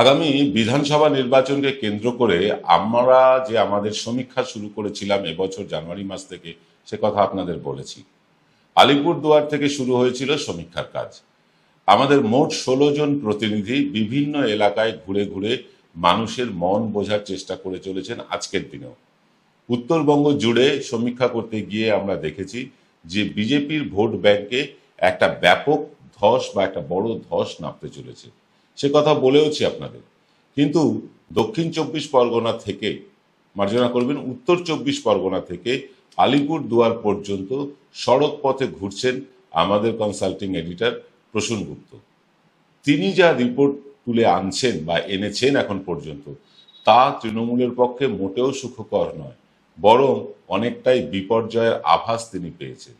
আগামী বিধানসভা নির্বাচনকে কেন্দ্র করে আমরা যে আমাদের সমীক্ষা শুরু করেছিলাম এবছর জানুয়ারি মাস থেকে, সে কথা আপনাদের বলেছি। আলিপুরদুয়ার থেকে শুরু হয়েছিল সমীক্ষার কাজ। আমাদের মোট 16 জন প্রতিনিধি বিভিন্ন এলাকায় ঘুরে ঘুরে মানুষের মন বোঝার চেষ্টা করে চলেছেন আজকের দিনেও। উত্তরবঙ্গ জুড়ে সমীক্ষা করতে গিয়ে আমরা দেখেছি যে বিজেপির ভোট ব্যাংকে একটা ব্যাপক ধস বা একটা বড় ধস নামতে চলেছে, সে কথা বলেওছি আপনাদের। কিন্তু দক্ষিণ 24 পরগনা থেকে, মার্জনা করবেন, উত্তর 24 পরগনা থেকে আলিপুর দুয়ার পর্যন্ত সড়ক পথে ঘুরছেন আমাদের কনসাল্টিং এডিটর প্রসূন গুপ্ত। তিনি যা রিপোর্ট তুলে আনছেন বা এনেছেন এখন পর্যন্ত, তা তৃণমূলের পক্ষে মোটেও সুখকর নয়, বরং অনেকটাই বিপর্যয়ের আভাস তিনি পেয়েছেন।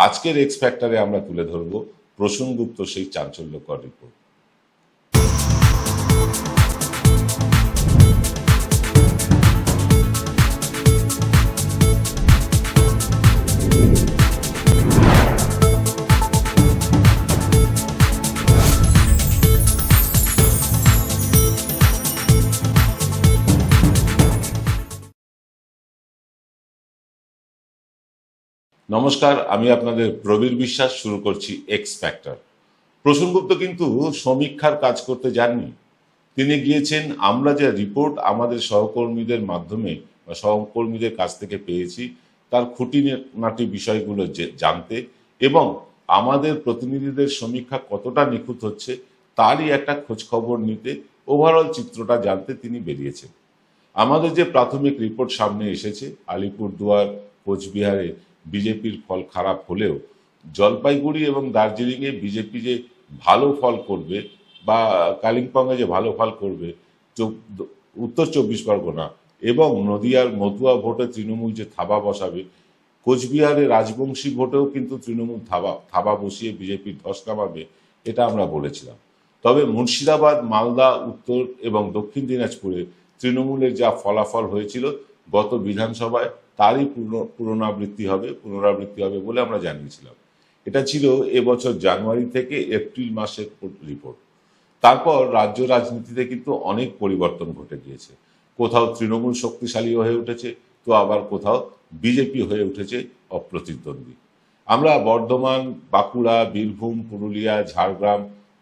আজকের এক্স ফ্যাক্টরে আমরা তুলে ধরব প্রসূন গুপ্ত সেই চাঞ্চল্যকর রিপোর্ট। নমস্কার, আমি আপনাদের প্রবীর বিশ্বাস। শুরু করছি এক্স ফ্যাক্টর। প্রসূন গুপ্ত কিন্তু সমীক্ষার কাজ করতে যাননি। তিনি গিয়েছেন আমরা যে রিপোর্ট আমাদের সহকর্মীদের মাধ্যমে বা সহকর্মীদের কাছ থেকে পেয়েছি তার খুঁটিনাটি বিষয়গুলো জানতে, এবং আমাদের প্রতিনিধিদের সমীক্ষা কতটা নিখুঁত হচ্ছে তারই একটা খোঁজ খবর নিতে, ওভারঅল চিত্রটা জানতে তিনি বেরিয়েছেন। আমাদের যে প্রাথমিক রিপোর্ট সামনে এসেছে, আলিপুরদুয়ার, কোচবিহারে বিজেপির ফল খারাপ হলেও জলপাইগুড়ি এবং দার্জিলিংয়ে বিজেপি যে ভালো ফল করবে, বা কালিম্পংয়ে যে ভালো ফল করবে, উত্তর 24 পরগনা এবং নদিয়ার মতুয়া ভোটে তৃণমূল যে থাবা বসাবে, কোচবিহারে রাজবংশী ভোটেও কিন্তু তৃণমূল থাবা বসিয়ে বিজেপির ধস নামাবে, এটা আমরা বলেছিলাম। তবে মুর্শিদাবাদ, মালদা, উত্তর এবং দক্ষিণ দিনাজপুরে তৃণমূলের যা ফলাফল হয়েছিল গত বিধানসভায়, তারই পুনরাবৃত্তি হবে বলে আমরা জানিয়েছিলাম। এটা ছিল এবছর জানুয়ারি থেকে এপ্রিল মাসের রিপোর্ট। তারপর রাজ্য রাজনীতিতে কিন্তু অনেক পরিবর্তন ঘটে গিয়েছে। কোথাও তৃণমূল শক্তিশালী হয়ে উঠেছে, তো আবার কোথাও বিজেপি হয়ে উঠেছে অপ্রতিদ্বন্দ্বী। আমরা বর্ধমান, বাঁকুড়া, বীরভূম, পুরুলিয়া, ঝাড়গ্রাম,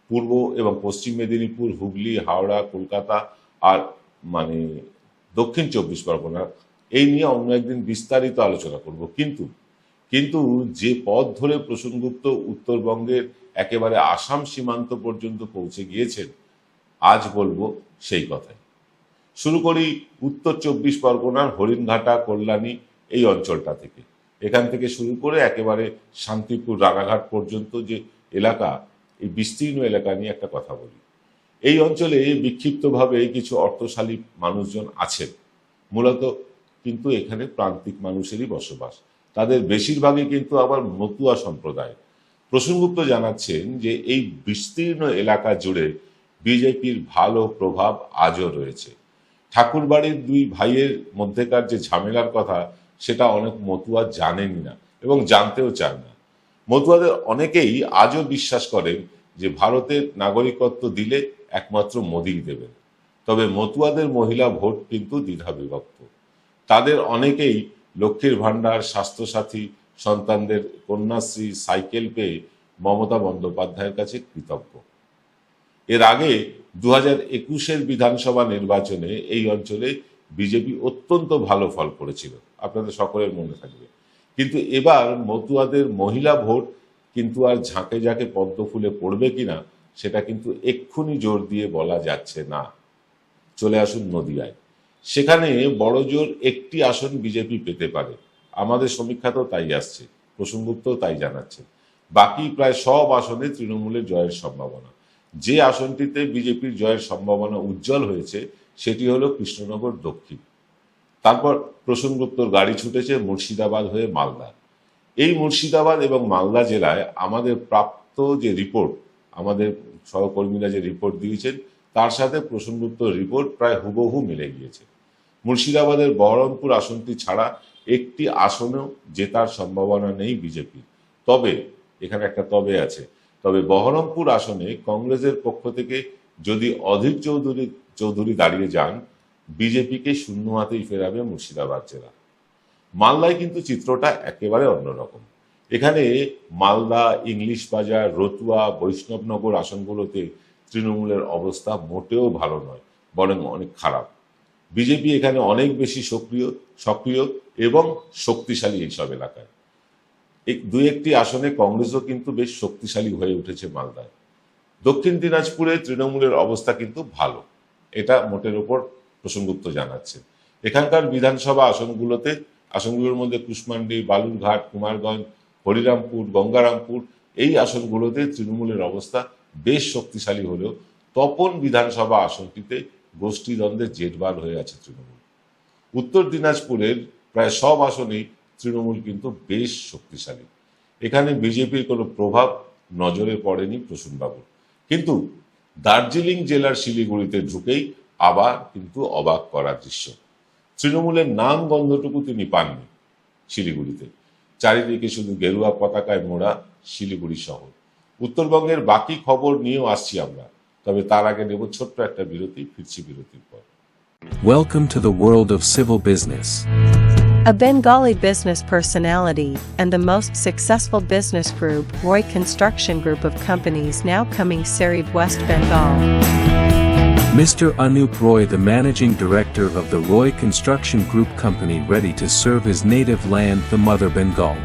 পূর্ব এবং পশ্চিম মেদিনীপুর, হুগলি, হাওড়া, কলকাতা আর দক্ষিণ 24 পরগনা এই নিয়ে অন্য একদিন বিস্তারিত আলোচনা করব। কিন্তু যে পথ ধরে প্রসূন গুপ্ত উত্তরবঙ্গের একেবারে আসাম সীমান্ত পর্যন্ত পৌঁছে গিয়েছেন, আজ বলবো সেই কথাই। শুরু করি উত্তর 24 পরগনার হরিণঘাটা, কল্যাণী এই অঞ্চলটা থেকে। এখান থেকে শুরু করে একেবারে শান্তিপুর, রানাঘাট পর্যন্ত যে এলাকা, এই বিস্তীর্ণ এলাকা নিয়ে একটা কথা বলি। এই অঞ্চলে বিক্ষিপ্তভাবে কিছু অর্থশালী মানুষজন আছেন, মূলত কিন্তু এখানে প্রান্তিক মানুষেরই বসবাস। তাদের বেশিরভাগই কিন্তু আবার মতুয়া সম্প্রদায়। প্রসূন গুপ্ত জানাচ্ছেন যে এই বিস্তীর্ণ এলাকা জুড়ে বিজেপির ভালো প্রভাব আজও রয়েছে। ঠাকুরবাড়ির দুই ভাইয়ের মধ্যেকার যে ঝামেলার কথা, সেটা অনেক মতুয়া জানেনই না এবং জানতেও চান না। মতুয়াদের অনেকেই আজও বিশ্বাস করেন যে ভারতের নাগরিকত্ব দিলে একমাত্র মোদিই দেবেন। তবে মতুয়াদের মহিলা ভোট কিন্তু দ্বিধা বিভক্ত। তাদের অনেকেই লক্ষ্মীর ভাণ্ডার, স্বাস্থ্যসাথী, সন্তানদের কন্যাশ্রী, সাইকেল পেয়ে মমতা বন্দ্যোপাধ্যায়ের কাছে কৃতজ্ঞ। এর আগে 2021-এর বিধানসভা নির্বাচনে এই অঞ্চলে বিজেপি অত্যন্ত ভালো ফল করেছিল, আপনাদের সকলের মনে থাকবে। কিন্তু এবার মতুয়াদের মহিলা ভোট কিন্তু আর ঝাঁকে ঝাঁকে পদ্ম ফুলে পড়বে কিনা সেটা কিন্তু এক্ষুনি জোর দিয়ে বলা যাচ্ছে না। চলে আসুন নদিয়ায়। সেখানে বড় জোর একটি আসন বিজেপি পেতে পারে, আমাদের সমীক্ষাতেও তাই আসছে, প্রসূন গুপ্তও তাই জানাচ্ছে। বাকি প্রায় সব আসনে তৃণমূলের জয়ের সম্ভাবনা। যে আসনটিতে বিজেপির জয়ের সম্ভাবনা উজ্জ্বল হয়েছে সেটি হলো কৃষ্ণনগর দক্ষিণ। তারপর প্রসূন গুপ্তর গাড়ি ছুটেছে মুর্শিদাবাদ হয়ে মালদা। এই মুর্শিদাবাদ এবং মালদা জেলায় আমাদের প্রাপ্ত যে রিপোর্ট, আমাদের সহকর্মীরা যে রিপোর্ট দিয়েছেন, তার সাথে প্রসূন গুপ্তর রিপোর্ট প্রায় হুবহু মিলে গিয়েছে। মুর্শিদাবাদের বহরমপুর আসনটি ছাড়া একটি আসনেও জেতার সম্ভাবনা নেই বিজেপির। তবে এখানে একটা তবে আছে, তবে বহরমপুর আসনে কংগ্রেসের পক্ষ থেকে যদি অধীর চৌধুরী দাঁড়িয়ে যান, বিজেপিকে শূন্য হাতেই ফেরাবে মুর্শিদাবাদ জেলা। মালদায় কিন্তু চিত্রটা একেবারে অন্যরকম। এখানে মালদা, ইংলিশ বাজার, রতুয়া, বৈষ্ণবনগর আসনগুলোতে তৃণমূলের অবস্থা মোটেও ভালো নয়, বরং অনেক খারাপ। বিজেপি এখানে অনেক বেশি সক্রিয় এবং শক্তিশালী এইসব এলাকায়। দুই একটি আসনে কংগ্রেসও কিন্তু বেশ শক্তিশালী হয়ে উঠেছে মালদায়। দক্ষিণ দিনাজপুরে তৃণমূলের অবস্থা কিন্তু ভালো, এটা মোটের ওপর প্রসঙ্গুপ্ত জানাচ্ছে। এখানকার বিধানসভা আসনগুলোর মধ্যে কুশমান্ডি, বালুরঘাট, কুমারগঞ্জ, হরিরামপুর, গঙ্গারামপুর এই আসনগুলোতে তৃণমূলের অবস্থা বেশ শক্তিশালী হলেও তপন বিধানসভা আসনটিতে গোষ্ঠীদ্বন্দ্বে জেটবার হয়ে আছে তৃণমূল। উত্তর দিনাজপুরের প্রায় সব আসনেই তৃণমূল কিন্তু বেশ শক্তিশালী। এখানে বিজেপির কোনো প্রভাব নজরে পড়েনি প্রসূনবাবুর। কিন্তু দার্জিলিং জেলার শিলিগুড়িতে ঢুকেই আবার কিন্তু অবাক করার দৃশ্য। তৃণমূলের নাম গন্ধটুকু তিনি পাননি শিলিগুড়িতে। চারিদিকে শুধু গেরুয়া পতাকায় মোড়া শিলিগুড়ি শহর। উত্তরবঙ্গের বাকি খবর নিয়েও আসছি আমরা, তবে তার আগে নেব ছোট্ট একটা বিরতি। ফিরছি বিরতির পর। Welcome to the world of civil business. A Bengali business personality and the most successful business group, Roy Construction Group of companies, now coming Sarib, West Bengal. Mr. Anup Roy, the managing director of the Roy Construction Group company, ready to serve his native land, the mother Bengal.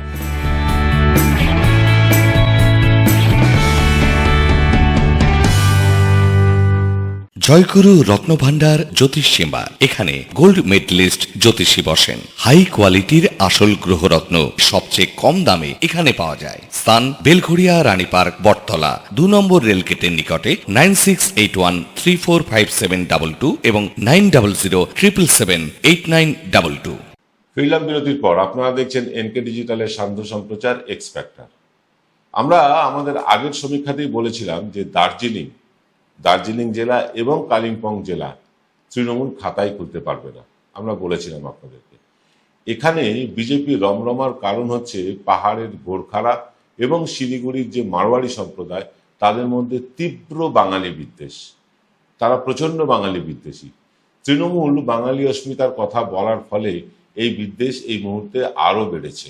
জয়গুরু রত্নভান্ডার জ্যোতিষ সেবা। এখানে gold medallist জ্যোতিষী বসেন। High কোয়ালিটির আসল গ্রহরত্ন সবচেয়ে কম দামে এখানে পাওয়া যায়। স্থান বেলঘড়িয়া, রানী পার্ক, বটতলা, 2 নম্বর রেলগেটের নিকটে। 9681345722 এবং 9007778922। ফিরলাম বিরতির পর। আপনারা দেখছেন এনকে ডিজিটালের সান্ধ্য সম্প্রচার এক্স ফ্যাক্টর। আমরা আমাদের আগের সমীক্ষাতেই বলেছিলাম যে দার্জিলিং জেলা এবং কালিম্পং জেলা তৃণমূল খাতায় খুলতে পারবে না। আমরা বলেছিলাম আপনাদেরকে। এখানে বিজেপি রমরমার কারণ হচ্ছে পাহাড়ের গোর্খারা এবং শিলিগুড়ির যে মারোয়াড়ি সম্প্রদায়, তাদের মধ্যে তীব্র বাঙালি বিদ্বেষ। তারা প্রচন্ড বাঙালি বিদ্বেষী। তৃণমূল বাঙালি অস্মিতার কথা বলার ফলে এই বিদ্বেষ এই মুহূর্তে আরো বেড়েছে।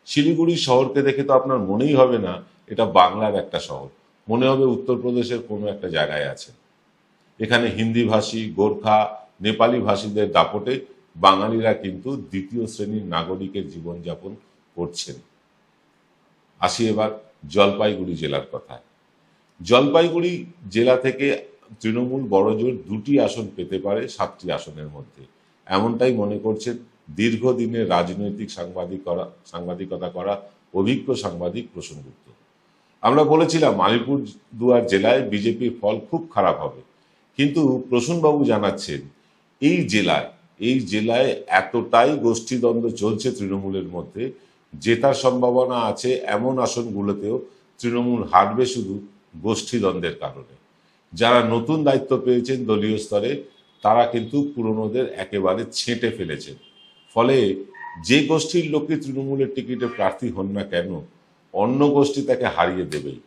শিলিগুড়ি শহরকে দেখে তো আপনার মনেই হবে না এটা বাংলার একটা শহর, মনে হবে উত্তরপ্রদেশের কোনো একটা জায়গায় আছে। এখানে হিন্দিভাষী, গোর্খা, নেপালি ভাষীদের দাপটে বাঙালিরা কিন্তু দ্বিতীয় শ্রেণীর নাগরিকের জীবনযাপন করছেন। আসি এবার জলপাইগুড়ি জেলার কথায়। জলপাইগুড়ি জেলা থেকে তৃণমূল বড়জোর 2টি আসন পেতে পারে 7টি আসনের মধ্যে, এমনটাই মনে করছেন দীর্ঘদিনের রাজনৈতিক সাংবাদিকতা করা অভিজ্ঞ সাংবাদিক প্রসূনগুপ্ত। আমরা বলেছিলাম আলিপুরদুয়ার জেলায় বিজেপির ফল খুব খারাপ হবে, কিন্তু প্রসূনবাবু জানাচ্ছেন এই জেলায় এতটাই গোষ্ঠীদ্বন্দ্ব চলছে তৃণমূলের মধ্যে, জেতার সম্ভাবনা আছে এমন আসনগুলোতেও তৃণমূল হারবে শুধু গোষ্ঠীদ্বন্দ্বের কারণে। যারা নতুন দায়িত্ব পেয়েছেন দলীয় স্তরে, তারা কিন্তু পুরনোদের একেবারে ছেঁটে ফেলেছেন। ফলে যে গোষ্ঠীর লোকে তৃণমূলের টিকিটে প্রার্থী হন না কেন, অন্য গোষ্ঠী তাকে হারিয়ে দেবেই,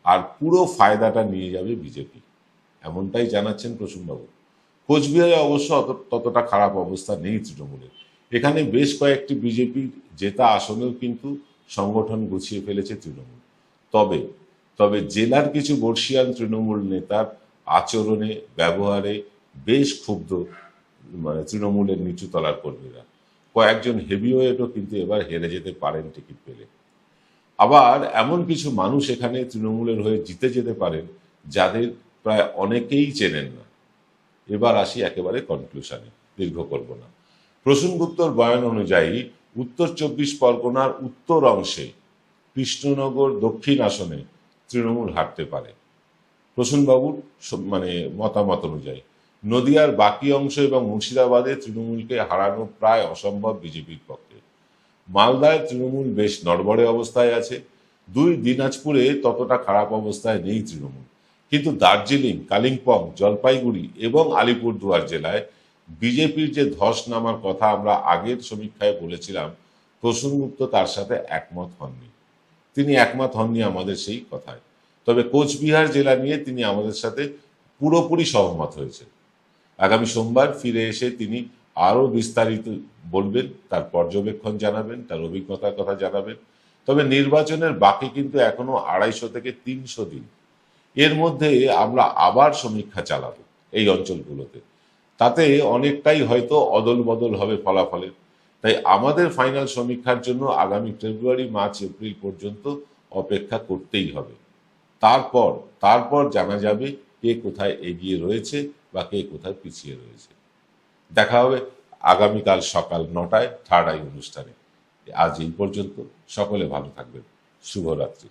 আর পুরো ফায়দাটা নিয়ে যাবে বিজেপি, এমনটাই জানাচ্ছেন প্রসূনবাবু। কোচবিহারে অবশ্য ততটা খারাপ অবস্থা নেই তৃণমূলের। এখানে বেশ কয়েকটি বিজেপির জেতা আসনেও কিন্তু সংগঠন গুছিয়ে ফেলেছে তৃণমূল। তবে জেলার কিছু বর্ষিয়ান তৃণমূল নেতার আচরণে, ব্যবহারে বেশ ক্ষুব্ধ তৃণমূলের নিচু তলার কর্মীরা। কয়েকজন হেভিওয়েটও কিন্তু এবার হেরে যেতে পারেন টিকিট পেলে। আবার এমন কিছু মানুষ এখানে তৃণমূলের হয়ে জিতে যেতে পারেন যাদের প্রায় অনেকেই চেনেন না। এবার আসি একেবারে কনক্লুশনে, দীর্ঘ করব না। প্রসূনগুপ্তর বয়ান অনুযায়ী উত্তর 24 পরগনার উত্তর অংশে কৃষ্ণনগর দক্ষিণ আসনে তৃণমূল হারতে পারে প্রসূনবাবুর মতামত অনুযায়ী। নদিয়ার বাকি অংশ এবং মুর্শিদাবাদে তৃণমূলকে হারানো প্রায় অসম্ভব বিজেপির পক্ষে। মালদায় তৃণমূল বেশ নড়বড়ে অবস্থায় আছে। 2 দিনাজপুরে ততটা খারাপ অবস্থায় নেই তৃণমূল, কিন্তু দার্জিলিং, কালিম্পং, জলপাইগুড়ি এবং আলিপুরদুয়ার জেলায় বিজেপির যে ধস নামার কথা আমরা আগের সমীক্ষায় বলেছিলাম, প্রসূনগুপ্ত তার সাথে একমত হননি। তিনি একমত হননি আমাদের সেই কথায়। তবে কোচবিহার জেলা নিয়ে তিনি আমাদের সাথে পুরোপুরি সহমত হয়েছে। আগামী সোমবার ফিরে এসে তিনি আরও বিস্তারিত বলবেন, তার পর্যবেক্ষণ জানাবেন, তার অভিজ্ঞতার কথা জানাবেন। তবে নির্বাচনের বাকি কিন্তু এখনো 250 থেকে 300 দিন। এর মধ্যে আমরা আবার সমীক্ষা চালাবো এই অঞ্চলগুলোতে। তাতে অনেকটাই হয়তো অদল বদল হবে ফলাফলের। তাই আমাদের ফাইনাল সমীক্ষার জন্য আগামী ফেব্রুয়ারি, মার্চ, এপ্রিল পর্যন্ত অপেক্ষা করতেই হবে। তারপর জানা যাবে কে কোথায় এগিয়ে রয়েছে বা কে কোথায় পিছিয়ে রয়েছে। দেখা হবে আগামীকাল সকাল 9টায় থার্ড আই অনুষ্ঠানে। আজ এই পর্যন্ত। সকলে ভালো থাকবেন। শুভরাত্রি।